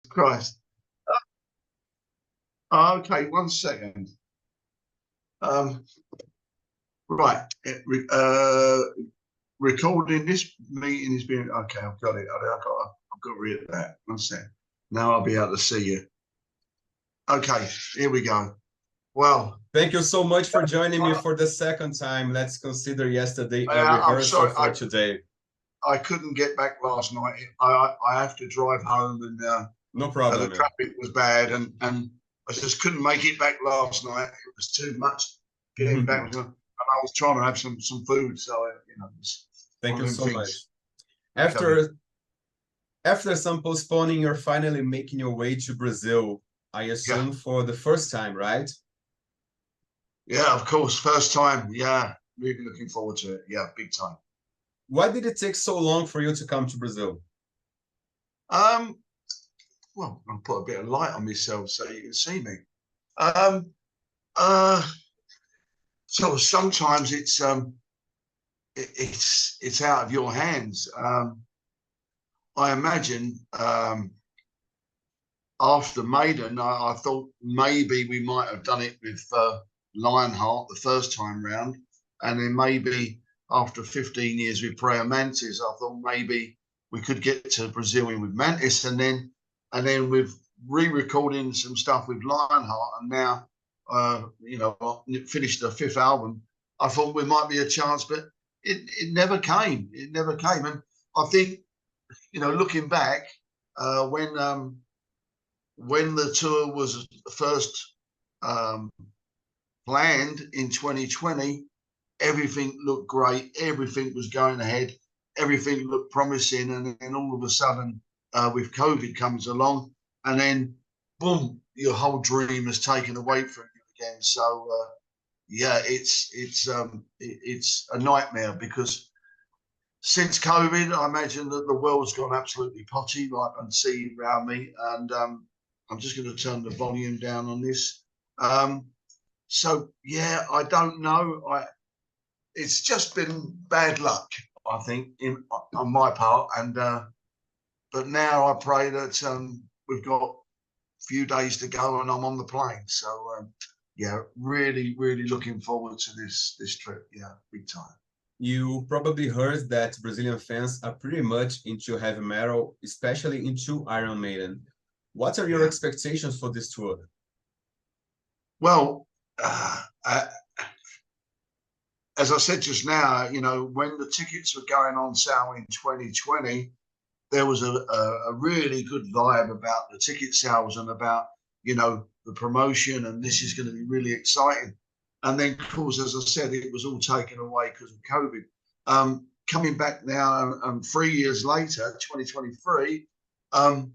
Christ. Okay, 1 second. Right. Recording this meeting is being okay. I've got it. I've got rid of that. 1 second. Now I'll be able to see you. Okay, here we go. Well, thank you so much for joining me for the second time. Let's consider yesterday a rehearsal for today. I couldn't get back last night. I have to drive home, and no problem. The traffic was bad, and I just couldn't make it back last night. It was too much getting back, and I was trying to have some food. So thank you so much. Okay. After some postponing, you're finally making your way to Brazil. I assume for the first time, right? Yeah, of course, first time. Yeah, really looking forward to it. Yeah, big time. Why did it take so long for you to come to Brazil? Well, I'll put a bit of light on myself so you can see me. So sometimes it's out of your hands. I imagine after Maiden, I thought maybe we might have done it with Lionheart the first time round, and then maybe after 15 years with Prayer Mantis, I thought maybe we could get to Brazil with Mantis, and then with re-recording some stuff with Lionheart, and now finished the 5th album. I thought we might be a chance, but it never came. It never came, and I think looking back, when the tour was first planned in 2020. Everything looked great. Everything was going ahead. Everything looked promising. And then all of a sudden, with COVID comes along, and then boom, your whole dream is taken away from you again. So yeah, it's a nightmare, because since COVID, I imagine that the world's gone absolutely potty, like I can see around me. And I'm just going to turn the volume down on this. So yeah, I don't know. It's just been bad luck, I think, on my part. And but now I pray that we've got a few days to go and I'm on the plane. So yeah, really, really looking forward to this trip. Yeah, big time. You probably heard that Brazilian fans are pretty much into heavy metal, especially into Iron Maiden. What are your expectations for this tour? Well, as I said just now, when the tickets were going on sale in 2020, there was a really good vibe about the ticket sales and about, the promotion, and this is going to be really exciting. And then, of course, as I said, it was all taken away because of COVID. Coming back now, 3 years later, 2023, I'm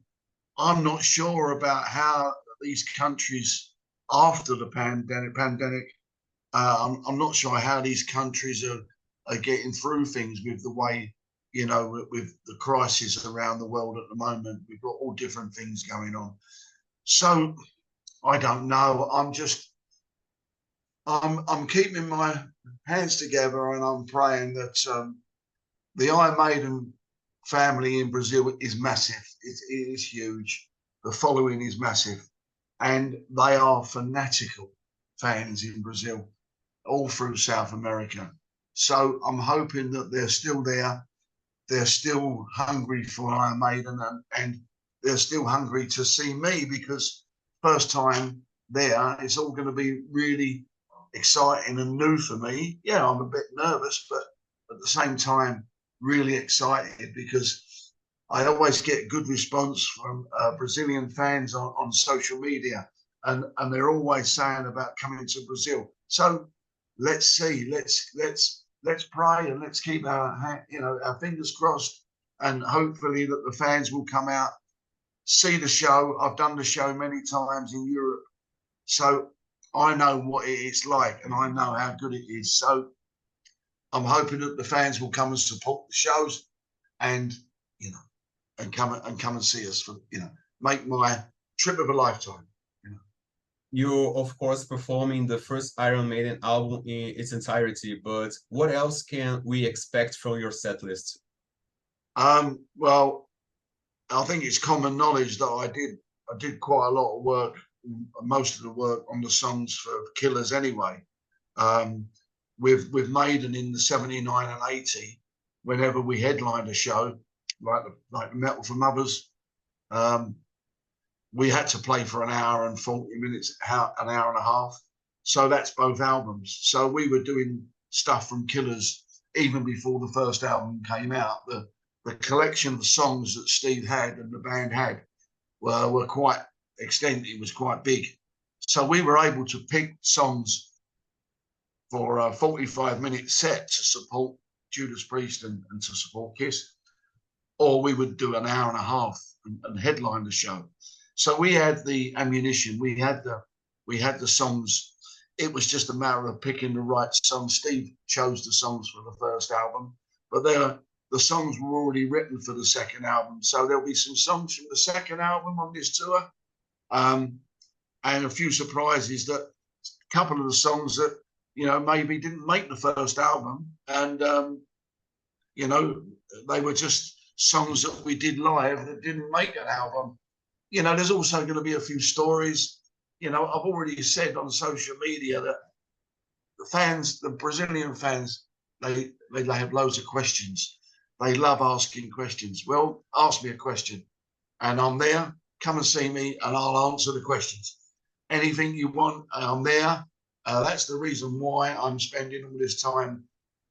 not sure about how these countries after the pandemic, I'm not sure how these countries are getting through things with the way, with the crisis around the world at the moment. We've got all different things going on. So I don't know. I'm keeping my hands together, and I'm praying that the Iron Maiden family in Brazil is massive. It is huge. The following is massive, and they are fanatical fans in Brazil, all through South America. So I'm hoping that they're still there. They're still hungry for Iron Maiden, and they're still hungry to see me, because first time there, it's all going to be really exciting and new for me. Yeah, I'm a bit nervous, but at the same time, really excited, because I always get good response from Brazilian fans on social media, and they're always saying about coming to Brazil. So let's see, let's pray, and let's keep our fingers crossed, and hopefully that the fans will come out, see the show. I've done the show many times in Europe, so I know what it's like, and I know how good it is. So I'm hoping that the fans will come and support the shows, and come and see us, for make my trip of a lifetime. You, of course, performing the first Iron Maiden album in its entirety, but what else can we expect from your set list? Well, I think it's common knowledge that I did quite a lot of work, most of the work on the songs for Killers anyway. With Maiden in the 79 and 80, whenever we headlined a show, like the Metal for Mothers, we had to play for an hour and 40 minutes, an hour and a half. So that's both albums. So we were doing stuff from Killers even before the first album came out. The collection of songs that Steve had and the band had were quite extended. It was quite big. So we were able to pick songs for a 45-minute set to support Judas Priest and to support Kiss, or we would do an hour and a half and headline the show. So we had the ammunition, we had the songs. It was just a matter of picking the right song. Steve chose the songs for the first album, but the songs were already written for the second album. So there'll be some songs from the second album on this tour, and a few surprises, that a couple of the songs that, you know, maybe didn't make the first album, and you know, they were just songs that we did live that didn't make an album. You know, there's also going to be a few stories. You know, I've already said on social media that the fans, the Brazilian fans, they have loads of questions. They love asking questions. Well, ask me a question and I'm there. Come and see me and I'll answer the questions. Anything you want, I'm there. That's the reason why I'm spending all this time.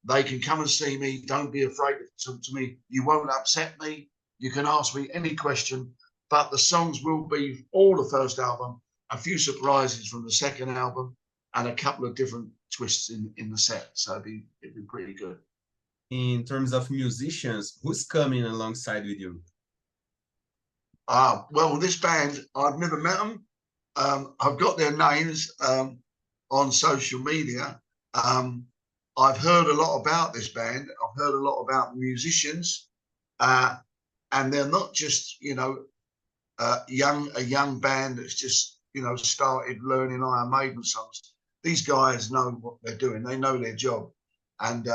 They can come and see me. Don't be afraid to talk to me. You won't upset me. You can ask me any question, but the songs will be all the first album, a few surprises from the second album, and a couple of different twists in the set. So it'd be pretty good. In terms of musicians, who's coming alongside with you? Well, this band, I've never met them. I've got their names on social media. I've heard a lot about this band. I've heard a lot about the musicians, and they're not just, you know, a young band that's just, you know, started learning Iron Maiden songs. These guys know what they're doing. They know their job, and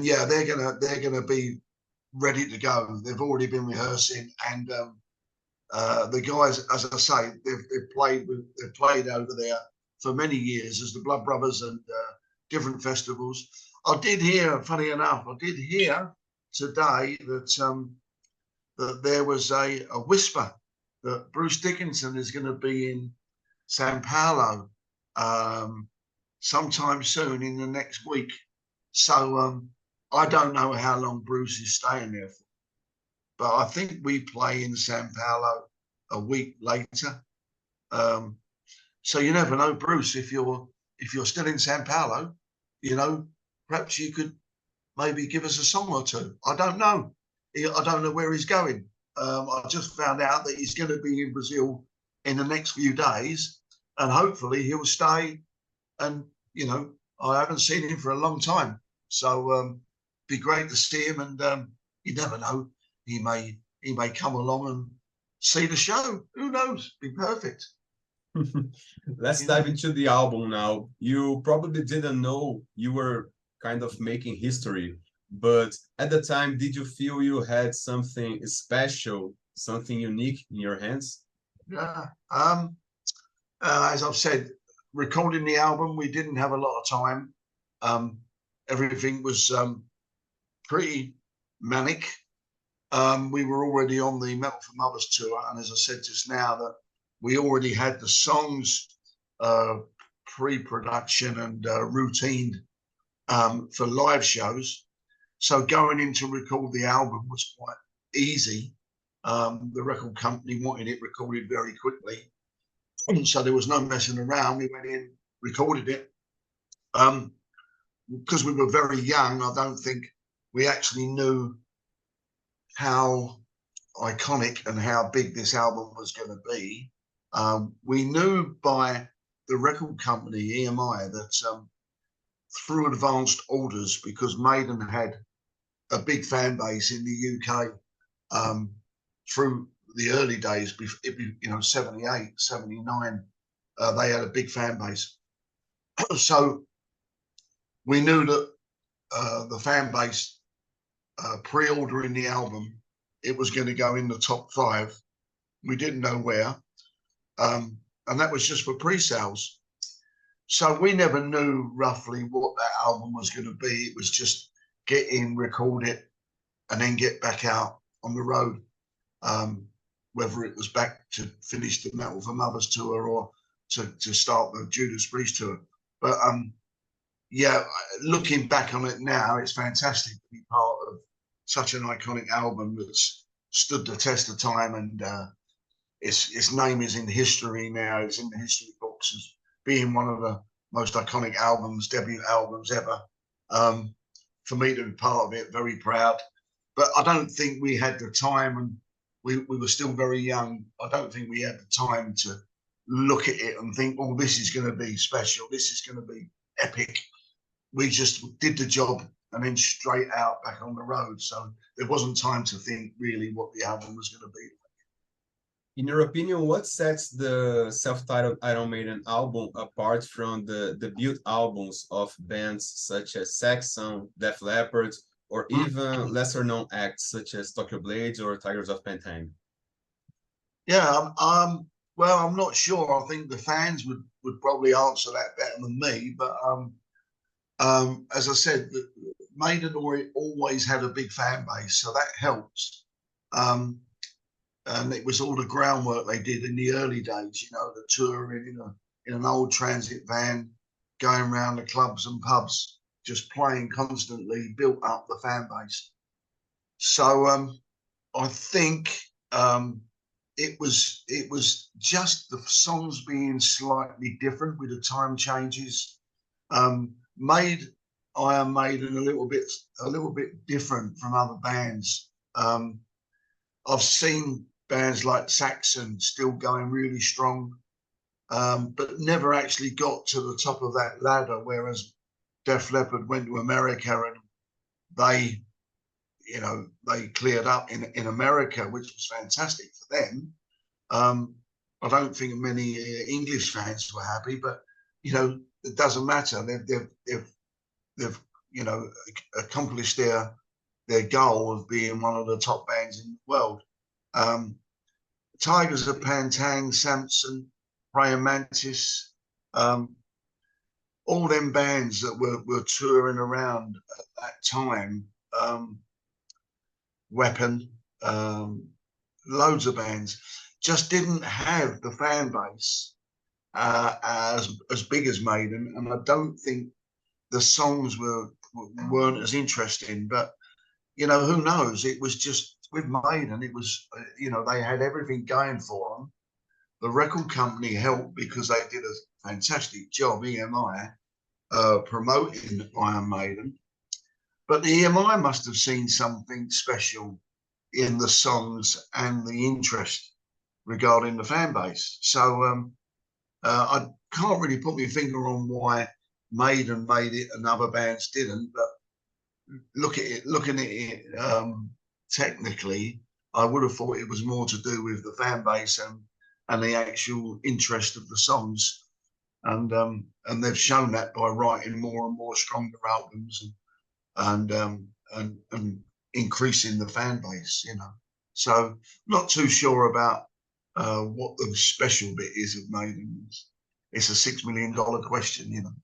yeah, they're gonna be ready to go. They've already been rehearsing, and the guys, as I say, they've played over there for many years as the Blood Brothers and different festivals. I did hear, funny enough, today that that there was a whisper that Bruce Dickinson is going to be in Sao Paulo sometime soon in the next week. So I don't know how long Bruce is staying there for, but I think we play in Sao Paulo a week later. So you never know, Bruce, if you're still in Sao Paulo, you know, perhaps you could maybe give us a song or two. I don't know. I don't know where he's going. I just found out that he's going to be in Brazil in the next few days, and hopefully he'll stay. And, you know, I haven't seen him for a long time. So be great to see him, and you never know. He may come along and see the show. Who knows? Be perfect. Let's dive into the album now. You probably didn't know you were kind of making history, but at the time, did you feel you had something special, something unique in your hands? Yeah. As I've said, recording the album, we didn't have a lot of time. Everything was pretty manic. We were already on the Metal for Mothers tour, and as I said just now, that we already had the songs pre-production and routined for live shows. So going in to record the album was quite easy. The record company wanted it recorded very quickly, so there was no messing around. We went in, recorded it. Because we were very young, I don't think we actually knew how iconic and how big this album was going to be. We knew by the record company, EMI, that through advanced orders, because Maiden had a big fan base in the UK through the early days, you know, 78, 79, they had a big fan base. So we knew that the fan base pre-ordering the album it was going to go in the top 5. We didn't know where. And that was just for pre-sales. So we never knew roughly what that album was going to be. It was just get in, record it, and then get back out on the road. Whether it was back to finish the Metal for Mothers tour or to start the Judas Priest tour. But yeah, looking back on it now, it's fantastic to be part of such an iconic album that's stood the test of time, and its name is in history now. It's in the history books as being one of the most iconic albums, debut albums ever. For me to be part of it, very proud. But I don't think we had the time, and we were still very young. I don't think we had the time to look at it and think, oh, this is going to be special. This is going to be epic. We just did the job and then straight out back on the road. So there wasn't time to think really what the album was going to be. In your opinion, what sets the self-titled Iron Maiden album apart from the debut albums of bands such as Saxon, Def Leppard, or even lesser-known acts such as Tokyo Blades or Tigers of Pantang? Yeah, well, I'm not sure. I think the fans would probably answer that better than me. But as I said, Maiden always had a big fan base, so that helps. And it was all the groundwork they did in the early days, you know, the touring in an old transit van, going around the clubs and pubs, just playing constantly, built up the fan base. So I think it was just the songs being slightly different with the time changes, made Iron Maiden a little bit different from other bands. I've seen bands like Saxon still going really strong, but never actually got to the top of that ladder, whereas Def Leppard went to America and they cleared up in America, which was fantastic for them. I don't think many English fans were happy, but you know, it doesn't matter. They've accomplished their goal of being one of the top bands in the world. Tigers of Pantang, Samson, Praying Mantis, all them bands that were touring around at that time, Weapon, loads of bands, just didn't have the fan base as big as Maiden, and I don't think the songs weren't as interesting. But you know, who knows? It was just with Maiden. It was they had everything going for them. The record company helped because they did a fantastic job, EMI, promoting Iron Maiden. But the EMI must have seen something special in the songs and the interest regarding the fan base. So I can't really put my finger on why Maiden made it and other bands didn't. But looking at it technically, I would have thought it was more to do with the fan base and the actual interest of the songs. And they've shown that by writing more and more stronger albums and increasing the fan base, you know. So not too sure about what the special bit is of Maiden. It's a $6 million question, you know.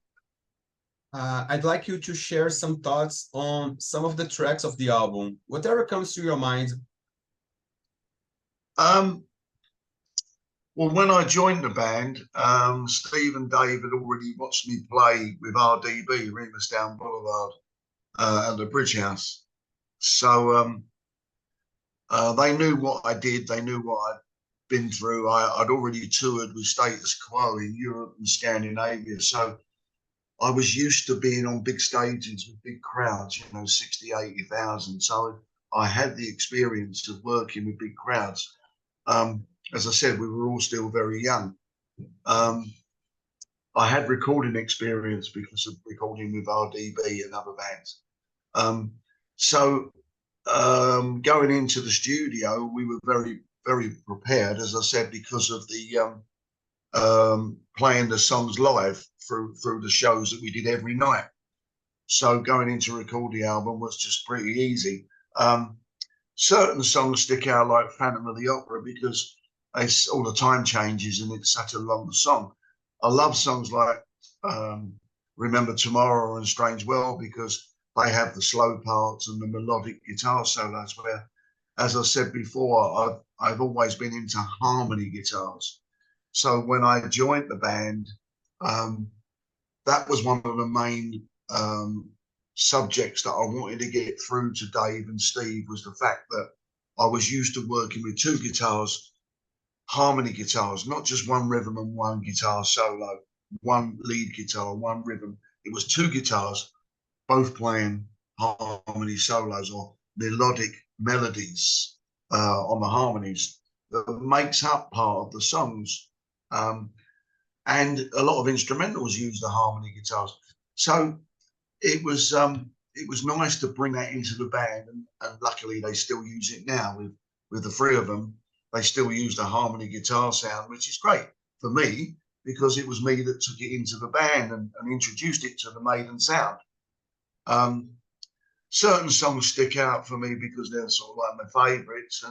I'd like you to share some thoughts on some of the tracks of the album, whatever comes to your mind. Well, when I joined the band, Steve and Dave had already watched me play with RDB, Remus Down Boulevard, at the Bridge House. So they knew what I did. They knew what I'd been through. I'd already toured with Status Quo in Europe and Scandinavia. So I was used to being on big stages with big crowds, 60, 80,000. So I had the experience of working with big crowds. As I said, we were all still very young. I had recording experience because of recording with RDB and other bands. So going into the studio, we were very, very prepared, as I said, because of the playing the songs live through the shows that we did every night. So going in to record the album was just pretty easy. certain songs stick out like Phantom of the Opera because it's all the time changes and it's such a long song. I love songs like Remember Tomorrow and Strange World because they have the slow parts and the melodic guitar solos where, as I said before, I've always been into harmony guitars. So when I joined the band, that was one of the main subjects that I wanted to get through to Dave and Steve was the fact that I was used to working with two guitars, harmony guitars, not just one rhythm and one guitar solo, one lead guitar, one rhythm. It was two guitars, both playing harmony solos or melodic melodies on the harmonies that makes up part of the songs. And a lot of instrumentals use the harmony guitars. So it was nice to bring that into the band, and luckily they still use it now with the three of them. They still use the harmony guitar sound, which is great for me because it was me that took it into the band and introduced it to the Maiden sound. Certain songs stick out for me because they're sort of like my favourites,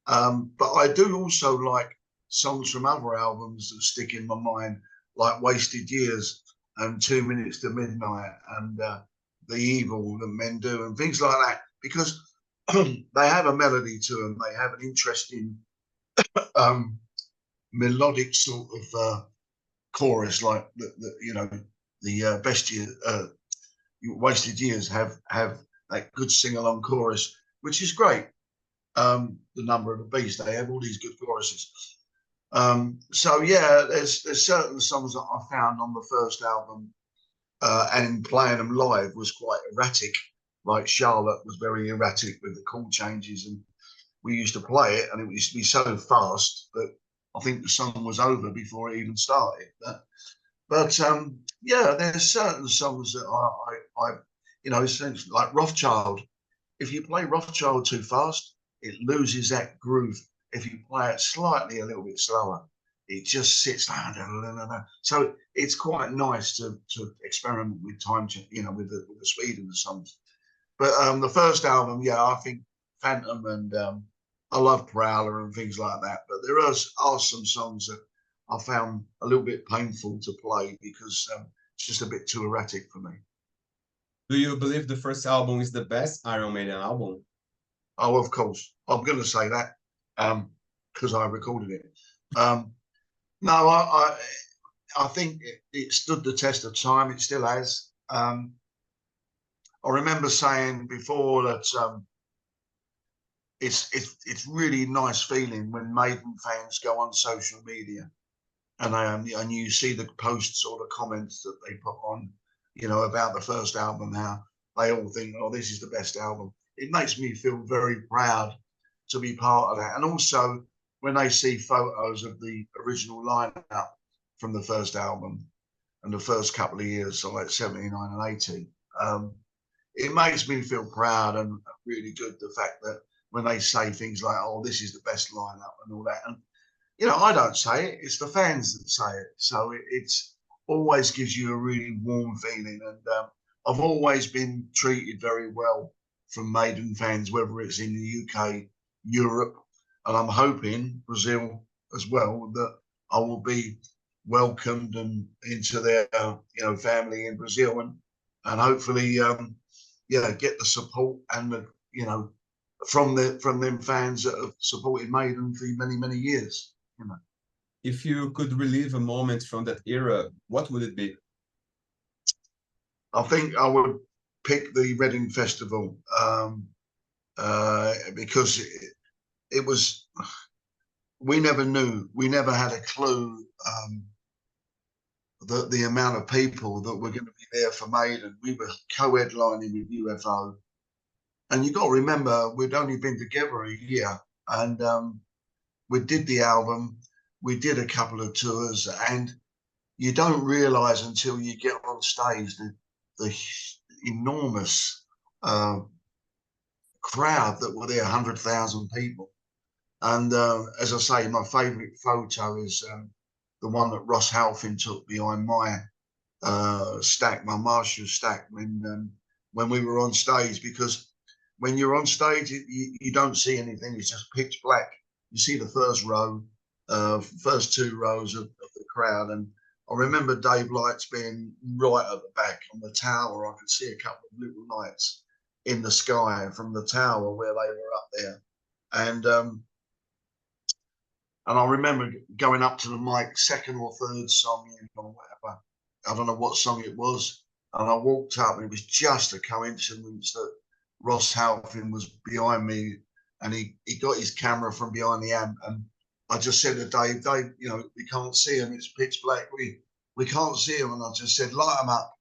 but I do also like songs from other albums that stick in my mind, like Wasted Years and 2 Minutes to Midnight and The Evil that Men Do and things like that, because they have a melody to them. They have an interesting melodic sort of chorus, like the Best Year, Wasted Years have that good sing-along chorus, which is great. The Number of the Beast, they have all these good choruses. So yeah, there's certain songs that I found on the first album, and playing them live was quite erratic. Like Charlotte was very erratic with the chord changes, and we used to play it, and it used to be so fast that I think the song was over before it even started. But yeah, there's certain songs that I like Rothschild. If you play Rothschild too fast, it loses that groove. If you play it slightly a little bit slower, it just sits there. So it's quite nice to experiment with time, with the speed of the songs. But the first album, yeah, I think Phantom and I love Prowler and things like that. But there are some songs that I found a little bit painful to play because it's just a bit too erratic for me. Do you believe the first album is the best Iron Maiden album? Oh, of course. I'm going to say that because I recorded it. No, I think it stood the test of time. It still has. I remember saying before that it's really nice feeling when Maiden fans go on social media and you see the posts or the comments that they put on, about the first album, how they all think, oh, this is the best album. It makes me feel very proud to be part of that. And also when they see photos of the original lineup from the first album and the first couple of years, so like 79 and 80, it makes me feel proud and really good, the fact that when they say things like, oh, this is the best lineup and all that. And, I don't say it, it's the fans that say it. So it's always gives you a really warm feeling. And I've always been treated very well from Maiden fans, whether it's in the UK, Europe, and I'm hoping Brazil as well, that I will be welcomed and into their, family in Brazil, and hopefully, get the support and the, from them fans that have supported Maiden for many, many years. If you could relive a moment from that era, what would it be? I think I would pick the Reading Festival because it was, we never knew, we never had a clue the amount of people that were going to be there for Maiden. We were co-headlining with UFO. And you got to remember, we'd only been together a year, and we did the album, we did a couple of tours, and you don't realise until you get on stage the enormous crowd that were there, 100,000 people. And as I say, my favourite photo is the one that Ross Halfin took behind my stack, my Marshall stack, when we were on stage, because when you're on stage, you don't see anything. It's just pitch black. You see the first row, first two rows of the crowd. And I remember Dave Lights being right at the back on the tower. I could see a couple of little lights in the sky from the tower where they were up there. And I remember going up to the mic, second or third song or whatever. I don't know what song it was. And I walked up, and it was just a coincidence that Ross Halfin was behind me, and he got his camera from behind the amp. And I just said to Dave, you know, we can't see him. It's pitch black. We can't see him. And I just said, light them up.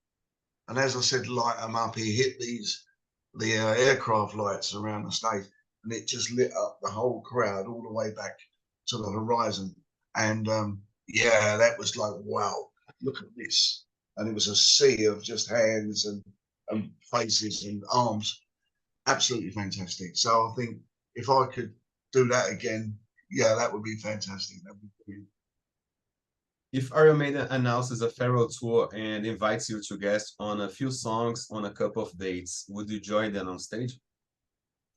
And as I said, light them up, he hit the aircraft lights around the stage, and it just lit up the whole crowd all the way back to the horizon. And yeah, that was like, wow, look at this. And it was a sea of just hands and faces and arms. Absolutely fantastic. So I think if I could do that again, yeah, that would be fantastic. That would be brilliant. If Iron Maiden announces a farewell tour and invites you to guest on a few songs on a couple of dates, would you join them on stage?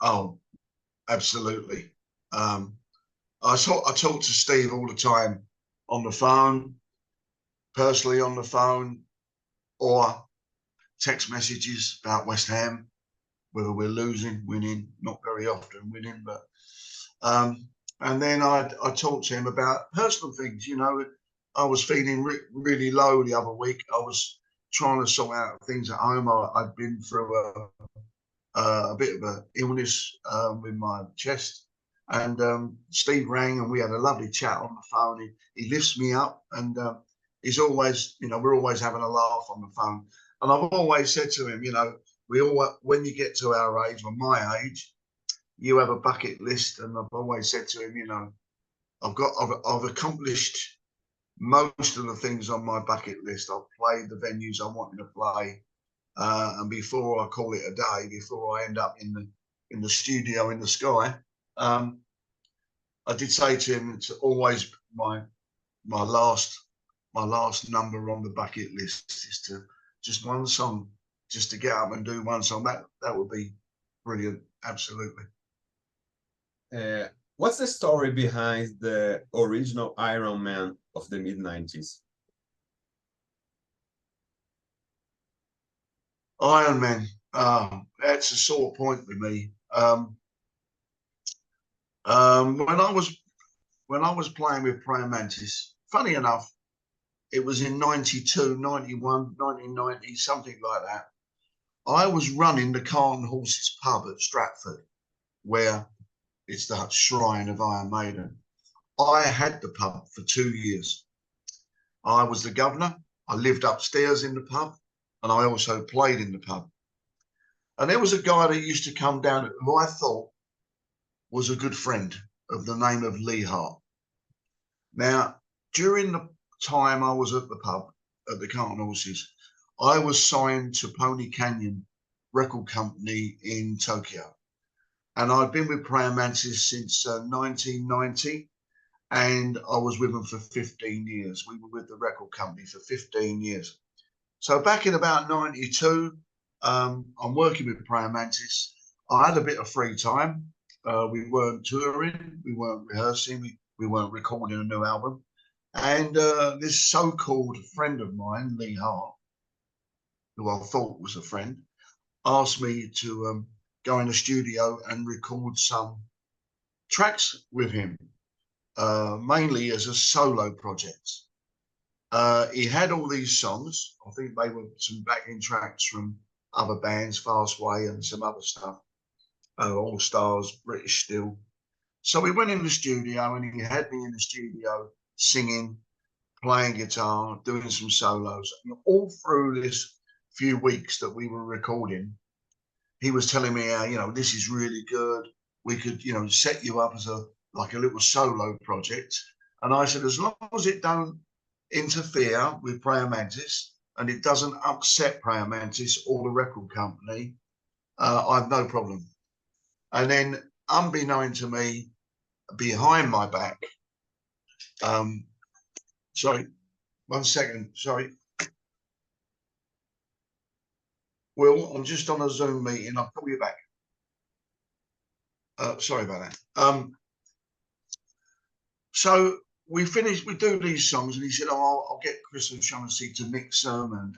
Oh, absolutely. I talk to Steve all the time on the phone, personally on the phone, or text messages about West Ham, whether we're losing, winning, not very often winning, but and then I talked to him about personal things. You know, I was feeling really low the other week. I was trying to sort out things at home. I'd been through a bit of an illness with my chest, and Steve rang, and we had a lovely chat on the phone. He lifts me up, and he's always, you know, we're always having a laugh on the phone. And I've always said to him, you know, when you get to our age, or my age, you have a bucket list. And I've always said to him, you know, I've accomplished most of the things on my bucket list. I've played the venues I wanted to play, and before I call it a day, before I end up in the studio in the sky, I did say to him, it's always my last number on the bucket list is to just one song, just to get up and do one song. That would be brilliant. Absolutely. What's the story behind the original Iron Man of the mid-90s? Iron Man, that's a sore point with me. When I was playing with Praying Mantis, funny enough, it was in 92, 91, 1990, something like that. I was running the Cart and Horses pub at Stratford, where it's the shrine of Iron Maiden. I had the pub for 2 years. I was the governor. I lived upstairs in the pub, and I also played in the pub. And there was a guy that used to come down who I thought was a good friend, of the name of Lee Hart. Now, during the time I was at the pub, at the Cart and Horses, I was signed to Pony Canyon Record Company in Tokyo. And I'd been with Praying Mantis since 1990, and I was with them for 15 years. We were with the record company for 15 years. So back in about 92, I'm working with Praying Mantis. I had a bit of free time. We weren't touring, we weren't rehearsing, we weren't recording a new album. And this so-called friend of mine, Lee Hart, who I thought was a friend, asked me to go in the studio and record some tracks with him, mainly as a solo project. He had all these songs. I think they were some backing tracks from other bands, Fastway and some other stuff, All Stars, British Steel. So we went in the studio, and he had me in the studio singing, playing guitar, doing some solos. And all through this few weeks that we were recording, he was telling me, you know, this is really good. We could, you know, set you up as a little solo project. And I said, as long as it don't interfere with Praying Mantis and it doesn't upset Praying Mantis or the record company, I have no problem. And then, unbeknown to me, behind my back, sorry, 1 second, sorry. Will, I'm just on a Zoom meeting. I'll call you back. Sorry about that. So we do these songs, and he said, "Oh, I'll get Chris O'Shaughnessy to mix them, and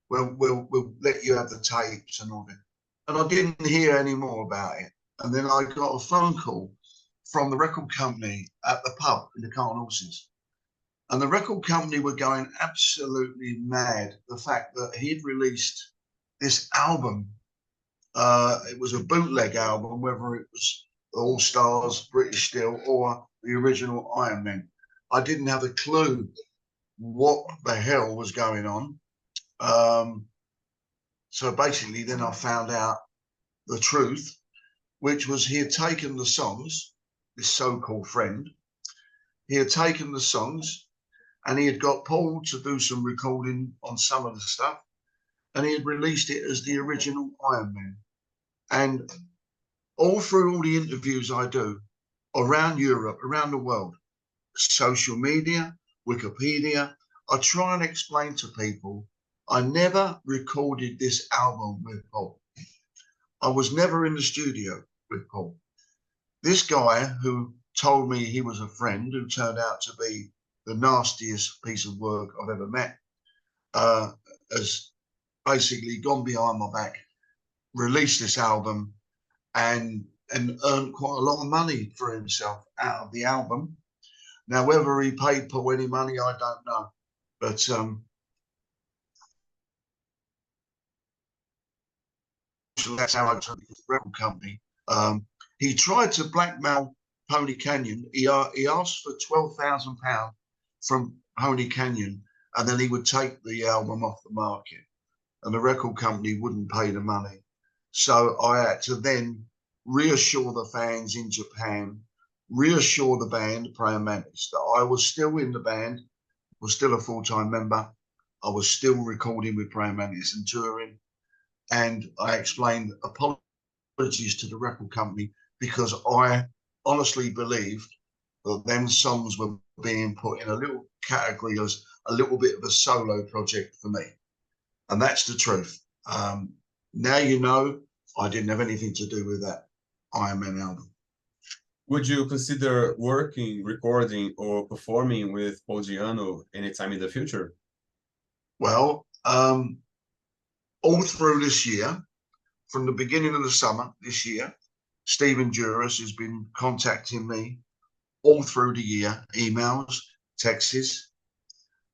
we'll let you have the tapes and all that." And I didn't hear any more about it. And then I got a phone call from the record company at the pub in the Cart and Horses, and the record company were going absolutely mad. The fact that he'd released this album, it was a bootleg album, whether it was All Stars, British Steel, or the original Iron Man. I didn't have a clue what the hell was going on. So basically, then I found out the truth, which was he had taken the songs, this so-called friend, he had taken the songs and he had got Paul to do some recording on some of the stuff, and he had released it as the original Iron Man. And all through all the interviews I do around Europe, around the world, social media, Wikipedia, I try and explain to people I never recorded this album with Paul. I was never in the studio with Paul. This guy who told me he was a friend, who turned out to be the nastiest piece of work I've ever met, has basically gone behind my back, released this album, and earned quite a lot of money for himself out of the album. Now, whether he paid Paul any money, I don't know. But that's how I took the record company. He tried to blackmail Pony Canyon. He asked for £12,000 from Pony Canyon, and then he would take the album off the market, and the record company wouldn't pay the money. So I had to then reassure the fans in Japan, reassure the band, Praying Mantis, that I was still in the band, was still a full-time member. I was still recording with Praying Mantis and touring. And I explained apologies to the record company because I honestly believed that them songs were being put in a little category as a little bit of a solo project for me. And that's the truth. Now you know I didn't have anything to do with that Iron Man album. Would you consider working, recording, or performing with Paul Di'Anno anytime in the future? Well, all through this year, from the beginning of the summer this year, Stephen Juris has been contacting me all through the year, emails, texts.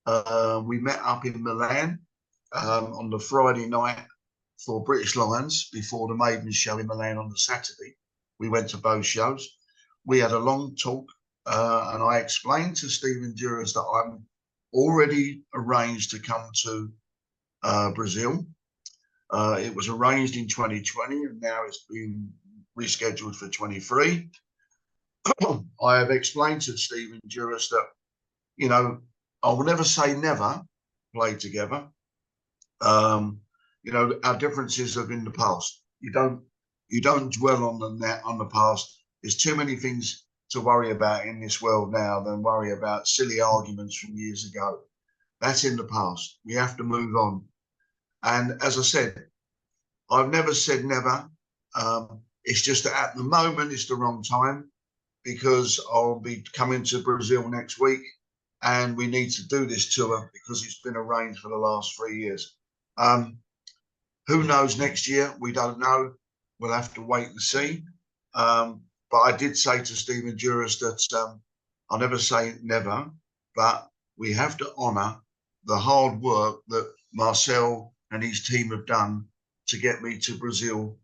We met up in Milan on the Friday night for British Lions before the Maiden show in Milan on the Saturday. We went to both shows. We had a long talk, and I explained to Stephen Juris that I'm already arranged to come to Brazil. It was arranged in 2020, and now it's been rescheduled for 23. I have explained to Stephen Juris that, you know, I will never say never play together. You know, our differences are in the past. You don't dwell on the past. There's too many things to worry about in this world now than worry about silly arguments from years ago. That's in the past. We have to move on. And as I said, I've never said never. It's just that at the moment it's the wrong time, because I'll be coming to Brazil next week and we need to do this tour because it's been arranged for the last 3 years. Who knows next year? We don't know. We'll have to wait and see. But I did say to Stephen Juris that I'll never say never, but we have to honour the hard work that Marcel and his team have done to get me to Brazil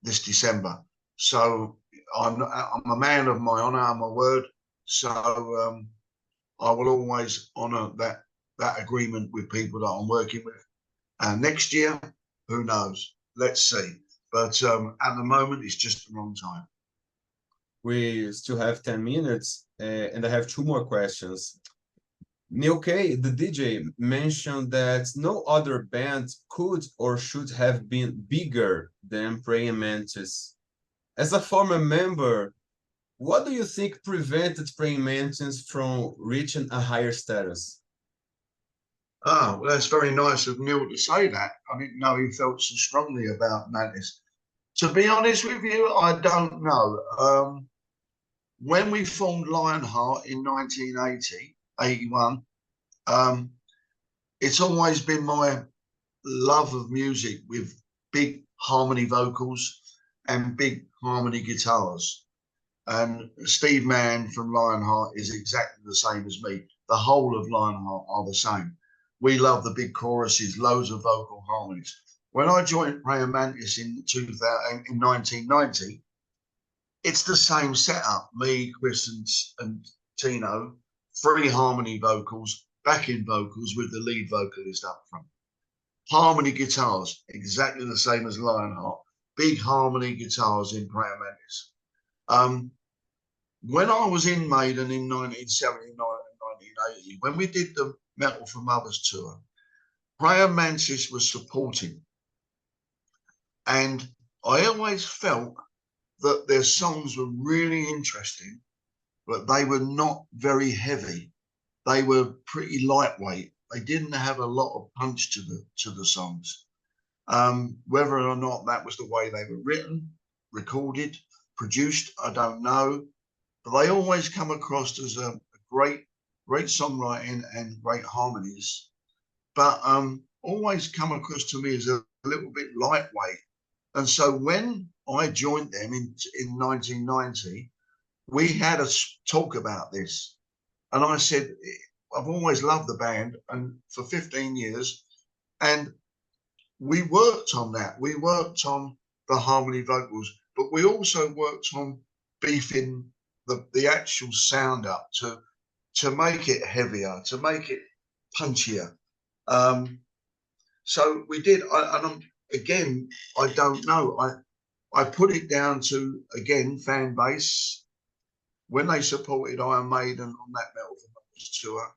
this December. So I'm a man of my honour and my word. So I will always honour that agreement with people that I'm working with. And next year, who knows? Let's see. But at the moment, it's just the wrong time. We still have 10 minutes, and I have 2 more questions. Neil Kay, the DJ, mentioned that no other band could or should have been bigger than Praying Mantis. As a former member, what do you think prevented Praying Mantis from reaching a higher status? Oh, well, that's very nice of Neil to say that. I didn't know he felt so strongly about Mantis. To be honest with you, I don't know. When we formed Lionheart in 1980, 81, it's always been my love of music with big harmony vocals and big harmony guitars. And Steve Mann from Lionheart is exactly the same as me. The whole of Lionheart are the same. We love the big choruses, loads of vocal harmonies. When I joined Praying Mantis in 1990, it's the same setup. Me, Chris, and Tino, three harmony vocals, backing vocals with the lead vocalist up front. Harmony guitars, exactly the same as Lionheart. Big harmony guitars in Praying Mantis. When I was in Maiden in 1979 and 1980, when we did the Metal for Mothers tour, Praying Mantis was supporting. And I always felt that their songs were really interesting, but they were not very heavy. They were pretty lightweight. They didn't have a lot of punch to the songs. Whether or not that was the way they were written, recorded, produced, I don't know. But they always come across as a great songwriting and great harmonies, but always come across to me as a little bit lightweight. And so when I joined them in 1990, we had a talk about this. And I said, I've always loved the band and for 15 years. And we worked on that. We worked on the harmony vocals, but we also worked on beefing the actual sound up to make it heavier, to make it punchier. So we did. Again, I don't know. I put it down to, again, fan base. When they supported Iron Maiden on that Metal for Mothers tour,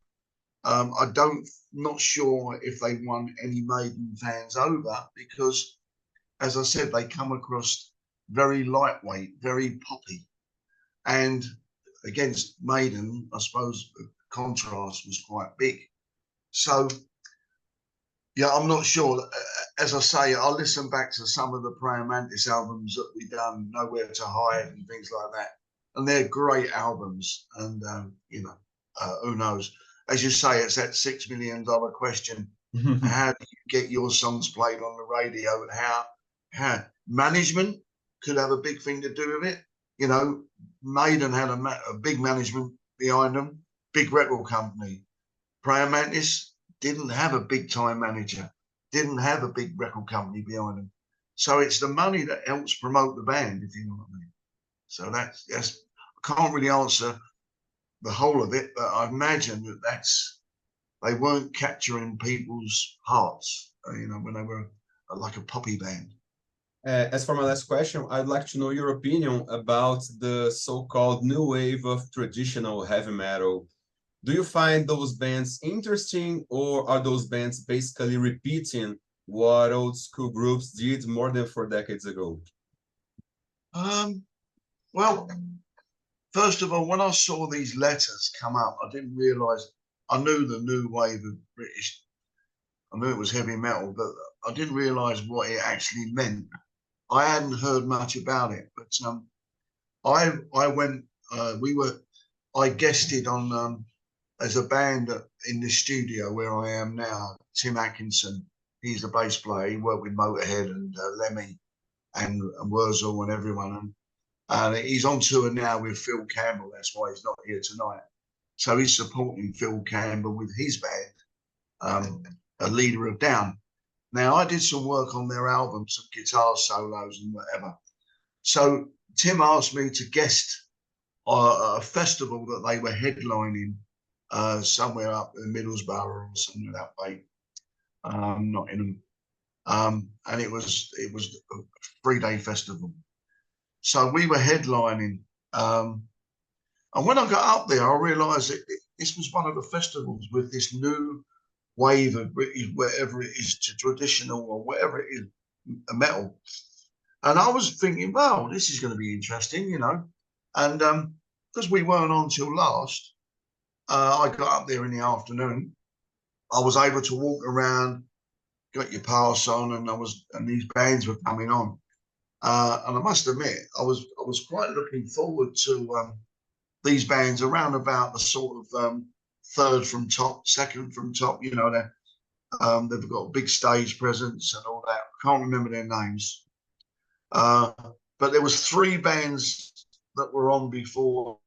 not sure if they won any Maiden fans over because, as I said, they come across very lightweight, very poppy. And against Maiden, I suppose the contrast was quite big. So, yeah, I'm not sure. As I say, I listen back to some of the Praying Mantis albums that we've done, Nowhere to Hide and things like that. And they're great albums. And, who knows? As you say, it's that $6 million question. How do you get your songs played on the radio? And how management could have a big thing to do with it. You know, Maiden had a big management behind them, big record company. Praying Mantis didn't have a big time manager, didn't have a big record company behind them. So it's the money that helps promote the band, if you know what I mean. So that's I can't really answer the whole of it, but I imagine they weren't capturing people's hearts, when they were like a poppy band. As for my last question, I'd like to know your opinion about the so-called new wave of traditional heavy metal. Do you find those bands interesting, or are those bands basically repeating what old school groups did more than 4 decades ago? Well, first of all, when I saw these letters come up, I didn't realize. I knew the new wave of British. I knew it was heavy metal, but I didn't realize what it actually meant. I hadn't heard much about it, but I went. I guested on as a band in the studio where I am now. Tim Atkinson, he's the bass player. He worked with Motorhead and Lemmy and Wurzel and everyone, and he's on tour now with Phil Campbell. That's why he's not here tonight. So he's supporting Phil Campbell with his band, a leader of Down. Now, I did some work on their album, some guitar solos and whatever. So Tim asked me to guest a festival that they were headlining somewhere up in Middlesbrough or somewhere that way, Nottingham. And it was a 3-day festival. So we were headlining. And when I got up there, I realised that this was one of the festivals with this new wave of British, whatever it is, to traditional or whatever it is, metal. And I was thinking, well, this is going to be interesting, And because we weren't on till last, I got up there in the afternoon. I was able to walk around, got your pass on, and these bands were coming on. And I must admit, I was quite looking forward to these bands around about the sort of third from top, second from top. You know, they've got a big stage presence and all that. I can't remember their names, but there was 3 bands that were on before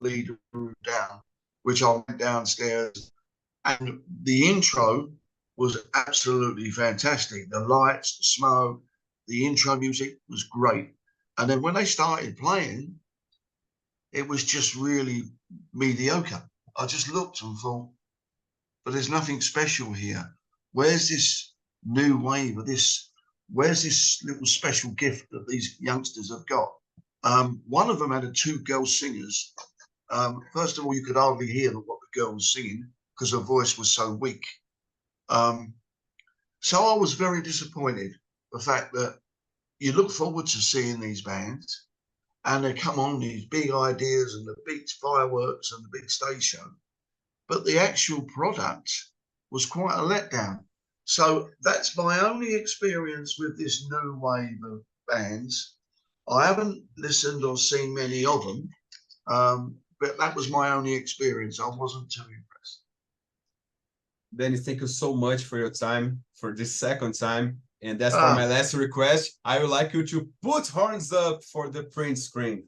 Leader down, which I went downstairs, and the intro was absolutely fantastic. The lights, the smoke, the intro music was great. And then when they started playing, it was just really mediocre. I just looked and thought, but there's nothing special here. Where's this new wave of this? Where's this little special gift that these youngsters have got? One of them had 2 girl singers. First of all, you could hardly hear what the girl was singing because her voice was so weak. So I was very disappointed. The fact that you look forward to seeing these bands and they come on these big ideas and the big fireworks and the big stage show, but the actual product was quite a letdown. So that's my only experience with this new wave of bands. I haven't listened or seen many of them, but that was my only experience. I wasn't too impressed. Dennis, thank you so much for your time, for this second time. And that's for my last request. I would like you to put horns up for the print screen.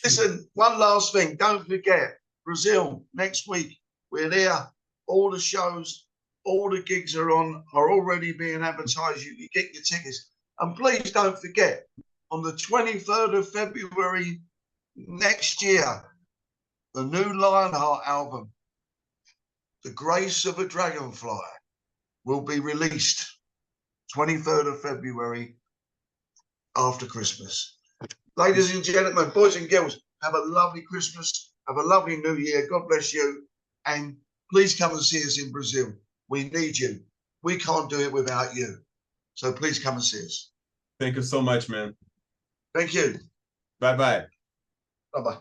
Listen, one last thing. Don't forget, Brazil, next week, we're there. All the shows, all the gigs are already being advertised. You get your tickets. And please don't forget, on the 23rd of February next year, the new Lionheart album, The Grace of a Dragonfly, will be released 23rd of February after Christmas. Ladies and gentlemen, boys and girls, have a lovely Christmas. Have a lovely New Year. God bless you. And please come and see us in Brazil. We need you. We can't do it without you. So please come and see us. Thank you so much, man. Thank you. Bye-bye. Bye-bye.